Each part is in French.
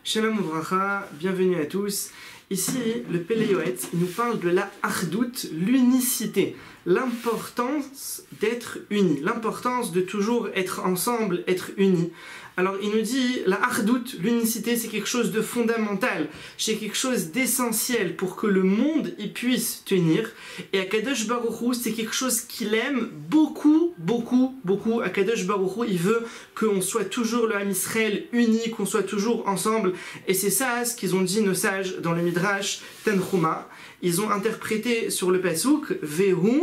Shalom Uvracha, bienvenue à tous. Ici, le Pele Yoetz, il nous parle de la Achdout, l'unicité, l'importance d'être unis, l'importance de toujours être ensemble, être unis. Alors il nous dit, la Achdout, l'unicité, c'est quelque chose de fondamental, c'est quelque chose d'essentiel pour que le monde y puisse tenir. Et Akadosh Baruch Hu, c'est quelque chose qu'il aime beaucoup, beaucoup, beaucoup. Akadosh Baruch Hu, il veut qu'on soit toujours le Ham Israël uni, qu'on soit toujours ensemble. Et c'est ça ce qu'ils ont dit nos sages dans le Midrash Tanchuma. Ils ont interprété sur le Pasuk, Vehu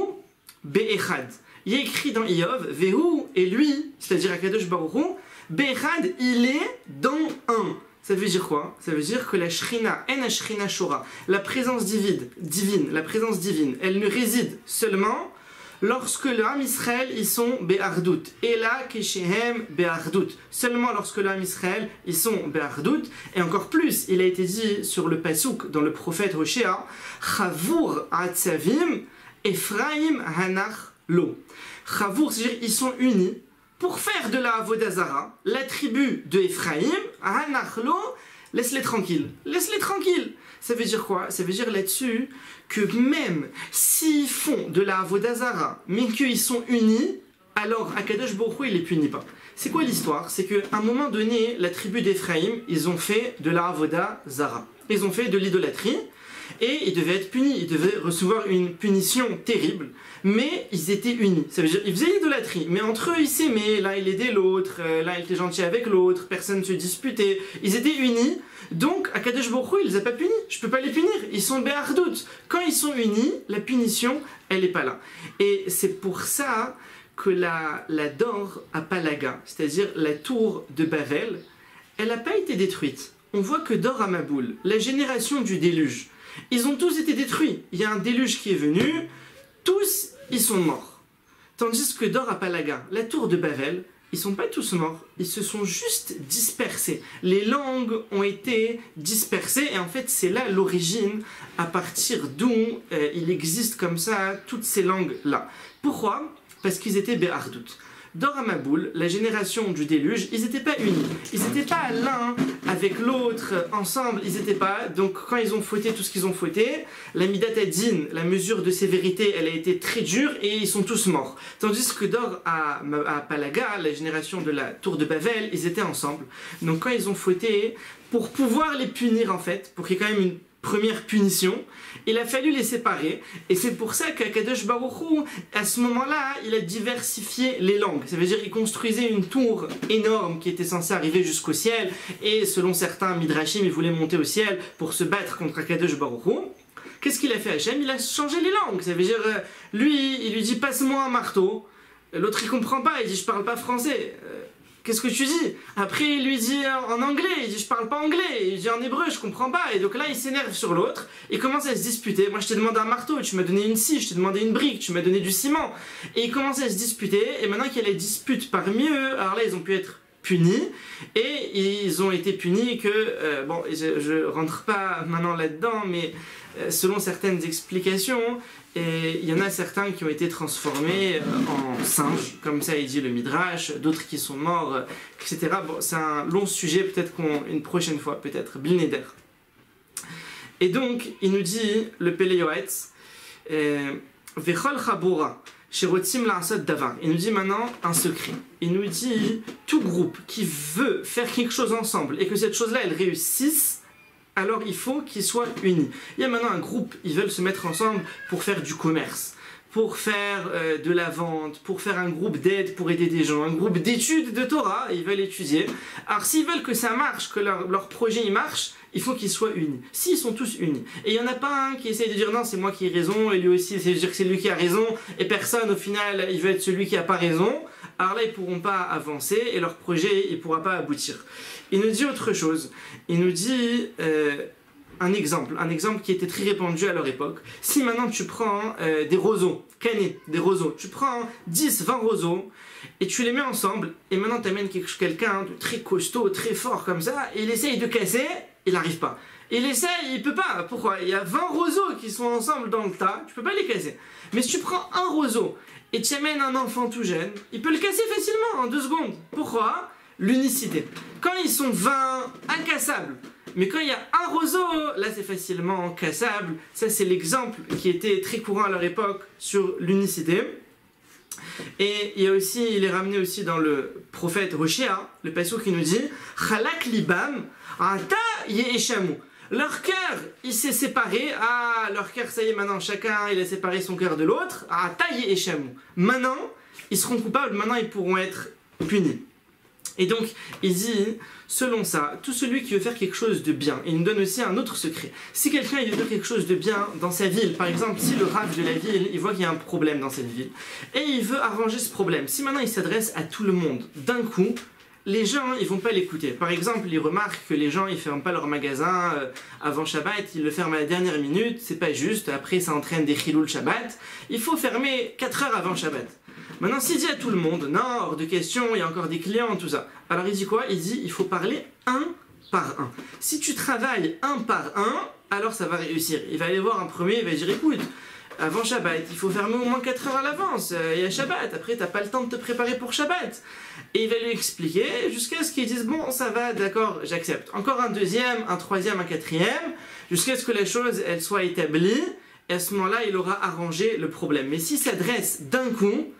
Be'echad. Il est écrit dans Iyov, Vehu et lui, c'est-à-dire Akadosh Baruch Hu, Be'echad, il est dans un. Ça veut dire quoi? Ça veut dire que la Shrina, En Shrina Shura, la présence divine, la présence divine, elle ne réside seulement lorsque le Ham Israël, ils sont Be'ardout. Et là, Keshehem Be'ardout. Seulement lorsque le Ham Israël, ils sont Be'ardout. Et encore plus, il a été dit sur le Pasuk, dans le prophète Hoshea, Chavur Atzavim, Ephraim Hanach Lo. Chavur, c'est-à-dire ils sont unis pour faire de la Avodah Zara, la tribu de Ephraim, Hanachlo, laisse-les tranquilles. Laisse-les tranquilles. Ça veut dire quoi? Ça veut dire là-dessus que même s'ils font de la Avodah Zara, mais qu'ils sont unis, alors Akadosh Baruch Hu, il les punit pas. C'est quoi l'histoire? C'est qu'à un moment donné, la tribu d'Ephraim, ils ont fait de la Avodah Zara. Ils ont fait de l'idolâtrie. Et ils devaient être punis, ils devaient recevoir une punition terrible, mais ils étaient unis. Ça veut dire qu'ils faisaient l'idolâtrie, mais entre eux ils s'aimaient, l'un il aidait l'autre, l'un il était gentil avec l'autre, personne ne se disputait, ils étaient unis. Donc Akadosh Baruch Hu, il les a pas punis, je peux pas les punir, ils sont Be'ardout. Quand ils sont unis, la punition, elle est pas là. Et c'est pour ça que la Dor à Palaga, c'est-à-dire la tour de Bavel, elle n'a pas été détruite. On voit que Dor à Maboul, la génération du déluge, ils ont tous été détruits. Il y a un déluge qui est venu, tous ils sont morts. Tandis que Dor à Palaga, la tour de Bavel, ils ne sont pas tous morts, ils se sont juste dispersés. Les langues ont été dispersées et en fait c'est là l'origine à partir d'où il existe comme ça toutes ces langues-là. Pourquoi? Parce qu'ils étaient Be'ardout. Dor à Maboul, la génération du déluge, ils n'étaient pas unis. Ils n'étaient pas l'un avec l'autre, ensemble, ils n'étaient pas. Donc quand ils ont fauté tout ce qu'ils ont fauté, la Midat Hadin, la mesure de sévérité, elle a été très dure et ils sont tous morts. Tandis que Dor à Palaga, la génération de la tour de Bavel, ils étaient ensemble. Donc quand ils ont fauté, pour pouvoir les punir en fait, pour qu'il y ait quand même une première punition, il a fallu les séparer, et c'est pour ça qu'Akadosh Baruch Hu, à ce moment-là, il a diversifié les langues. Ça veut dire qu'il construisait une tour énorme qui était censée arriver jusqu'au ciel, et selon certains Midrashim, il voulait monter au ciel pour se battre contre Akadosh Baruch Hu. Qu'est-ce qu'il a fait Hachem? Il a changé les langues. Ça veut dire, lui, il lui dit « passe-moi un marteau », l'autre il comprend pas, il dit « je parle pas français ». Qu'est-ce que tu dis? Après il lui dit en anglais, il dit je parle pas anglais, il dit en hébreu je comprends pas, et donc là il s'énerve sur l'autre, il commence à se disputer. Moi je t'ai demandé un marteau, tu m'as donné une scie, je t'ai demandé une brique, tu m'as donné du ciment, et ils commencent à se disputer, et maintenant qu'il y a les disputes parmi eux, alors là ils ont pu être punis, et ils ont été punis que, bon je rentre pas maintenant là-dedans, mais selon certaines explications, et il y en a certains qui ont été transformés en singes, comme ça il dit le Midrash, d'autres qui sont morts, etc. Bon, c'est un long sujet, peut-être une prochaine fois, peut-être, Bilneder. Et donc, il nous dit, le Pele Yoetz, Vechol Chabura, Sherotzim La'asot Davar. Il nous dit maintenant un secret. Il nous dit, tout groupe qui veut faire quelque chose ensemble, et que cette chose-là, elle réussisse, alors il faut qu'ils soient unis. Il y a maintenant un groupe, ils veulent se mettre ensemble pour faire du commerce, pour faire de la vente, pour faire un groupe d'aide pour aider des gens, un groupe d'études de Torah, ils veulent étudier. Alors s'ils veulent que ça marche, que leur projet il marche, il faut qu'ils soient unis. S'ils sont tous unis, et il n'y en a pas un qui essaye de dire non c'est moi qui ai raison, et lui aussi essaye de dire que c'est lui qui a raison, et personne au final il veut être celui qui n'a pas raison, alors là ils ne pourront pas avancer, et leur projet il ne pourra pas aboutir. Il nous dit autre chose, il nous dit un exemple qui était très répandu à leur époque. Si maintenant tu prends des roseaux, canets, des roseaux, tu prends 10, 20 roseaux, et tu les mets ensemble, et maintenant tu amènes quelqu'un de très costaud, très fort comme ça, et il essaye de casser, il n'arrive pas. Il essaye, il peut pas. Pourquoi? Il y a 20 roseaux qui sont ensemble dans le tas, tu peux pas les casser. Mais si tu prends un roseau, et tu amènes un enfant tout jeune, il peut le casser facilement en 2 secondes. Pourquoi? l'unicité. Quand ils sont 20, incassables. Mais quand il y a un roseau, là c'est facilement cassable. Ça c'est l'exemple qui était très courant à leur époque sur l'unicité. Et il y a aussi, il est ramené aussi dans le prophète Hoshea, le passouk qui nous dit Chalak libam ata ye'eshamu. Leur cœur, il s'est séparé. Ah, leur cœur, ça y est, maintenant chacun il a séparé son cœur de l'autre. Ata ye'eshamu. Maintenant, ils seront coupables, maintenant ils pourront être punis. Et donc, il dit, selon ça, tout celui qui veut faire quelque chose de bien, et il nous donne aussi un autre secret. Si quelqu'un il veut faire quelque chose de bien dans sa ville, par exemple, si le rav de la ville, il voit qu'il y a un problème dans cette ville, et il veut arranger ce problème, si maintenant il s'adresse à tout le monde d'un coup, les gens, ils vont pas l'écouter. Par exemple, ils remarquent que les gens, ils ferment pas leur magasin avant Shabbat, ils le ferment à la dernière minute, c'est pas juste, après ça entraîne des chilul Shabbat. Il faut fermer 4 heures avant Shabbat. Maintenant, s'il dit à tout le monde, non, hors de question, il y a encore des clients, tout ça. Alors il dit quoi? Il dit, il faut parler un par un. Si tu travailles un par un, alors ça va réussir. Il va aller voir un premier, il va dire, écoute, avant Shabbat, il faut fermer au moins 4 heures à l'avance. Il y a Shabbat, après t'as pas le temps de te préparer pour Shabbat. Et il va lui expliquer jusqu'à ce qu'il dise, bon, ça va, d'accord, j'accepte. Encore un deuxième, un troisième, un quatrième, jusqu'à ce que la chose, elle soit établie. Et à ce moment-là, il aura arrangé le problème. Mais s'il s'adresse d'un coup,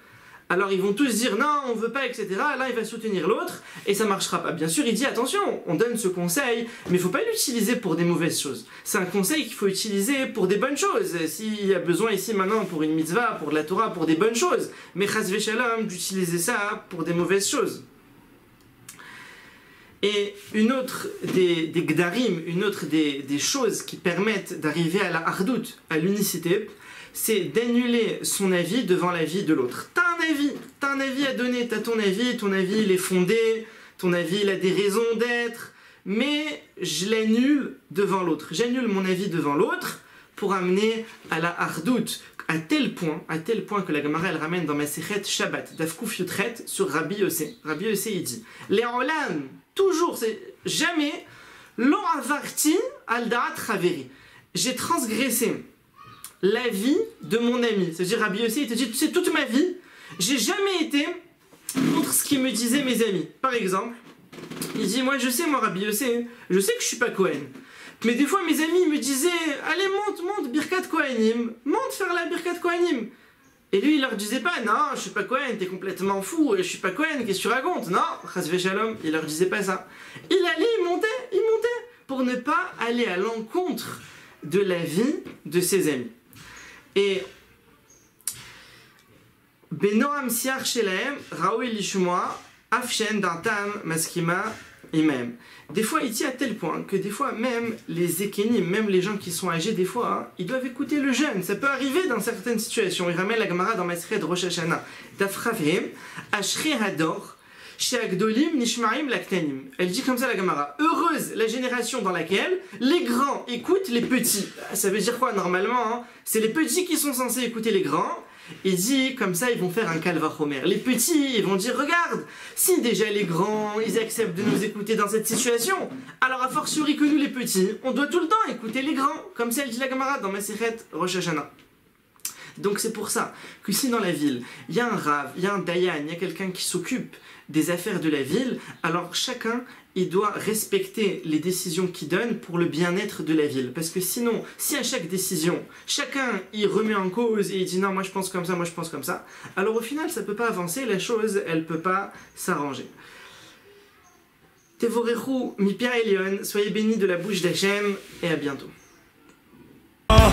alors ils vont tous dire non, on veut pas, etc. Là, il va soutenir l'autre et ça marchera pas. Bien sûr, il dit attention, on donne ce conseil, mais il faut pas l'utiliser pour des mauvaises choses. C'est un conseil qu'il faut utiliser pour des bonnes choses. S'il y a besoin ici maintenant pour une mitzvah, pour de la Torah, pour des bonnes choses, mais chas v'shalom d'utiliser ça pour des mauvaises choses. Et une autre des gdarim, une autre des choses qui permettent d'arriver à la hardout, à l'unicité, c'est d'annuler son avis devant l'avis de l'autre. T'as un avis à donner, t'as ton avis il est fondé, ton avis il a des raisons d'être, mais je l'annule devant l'autre. J'annule mon avis devant l'autre pour amener à la hardout, à tel point que la Gemara elle ramène dans Masechet Shabbat, Dafkuf Yutret, sur Rabbi Yossé. Rabbi Yossé il dit, les olam, toujours, c'est jamais, lo avarti al da'at chaveri. J'ai transgressé la vie de mon ami. C'est-à-dire Rabbi Yossé, il te dit, tu sais, toute ma vie, j'ai jamais été contre ce qu'ils me disaient mes amis. Par exemple, il dit, moi Rabbi Yossé, je sais que je suis pas Kohen. Mais des fois, mes amis me disaient, allez, monte, Birkat Kohanim, monte faire la Birkat Kohanim. Et lui, il leur disait pas, non, je suis pas Kohen, t'es complètement fou, je suis pas Kohen, qu'est-ce que tu racontes? Non, chas v'shalom, il leur disait pas ça. Il allait, il montait, pour ne pas aller à l'encontre de la vie de ses amis. Et Benoam siar shelaem raoui lishmoa afshen dantam maskima imem. Des fois, il dit à tel point que des fois, même les ékénim, même les gens qui sont âgés, des fois, hein, ils doivent écouter le jeune. Ça peut arriver dans certaines situations. Il ramène la Gemara dans Masechet de Rosh Hashanah. Dafravim, Ashri Hador, Sheagdolim, Nishmaim, Laktanim. Elle dit comme ça la Gemara. Heureuse la génération dans laquelle les grands écoutent les petits. Ça veut dire quoi normalement hein? C'est les petits qui sont censés écouter les grands. Il dit comme ça ils vont faire un kalvachomer. Les petits ils vont dire regarde, si déjà les grands ils acceptent de nous écouter dans cette situation, alors a fortiori que nous les petits, on doit tout le temps écouter les grands. Comme ça elle dit la Gemara dans Masechet Rosh Hashanah. Donc c'est pour ça que si dans la ville il y a un rav, il y a un dayan, il y a quelqu'un qui s'occupe des affaires de la ville, alors chacun il doit respecter les décisions qu'il donne pour le bien-être de la ville. Parce que sinon, si à chaque décision, chacun il remet en cause et il dit non moi je pense comme ça, moi je pense comme ça, alors au final ça peut pas avancer, la chose elle peut pas s'arranger. Tevorechu mipia Elion, soyez bénis de la bouche d'Hachem et à bientôt. Koy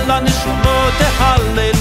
la nishmot halle